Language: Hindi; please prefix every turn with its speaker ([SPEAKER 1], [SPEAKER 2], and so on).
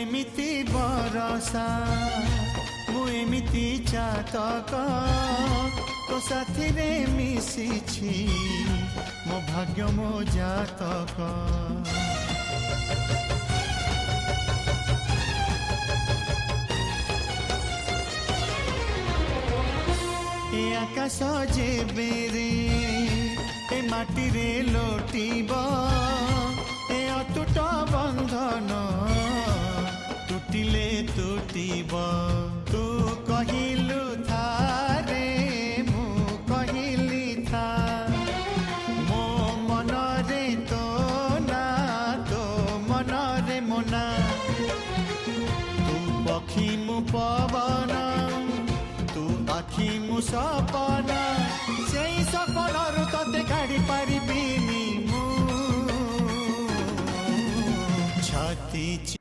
[SPEAKER 1] एमिति बरसा मु एमिति चातक तो साथी रे मिशिछि मो भाग्य मो जातक ए आकाश जे बेरे ए माटी रे लोटिब ए अटूट बंधन टूटिले टूटिब तू कहिलु थारे मु कहिली था मो मन रे तो ना तो मन रे मोना तू पक्षी मु पवन तू आखि मु सपना से सपन तते काढ़ी पारिबिनी मु छाती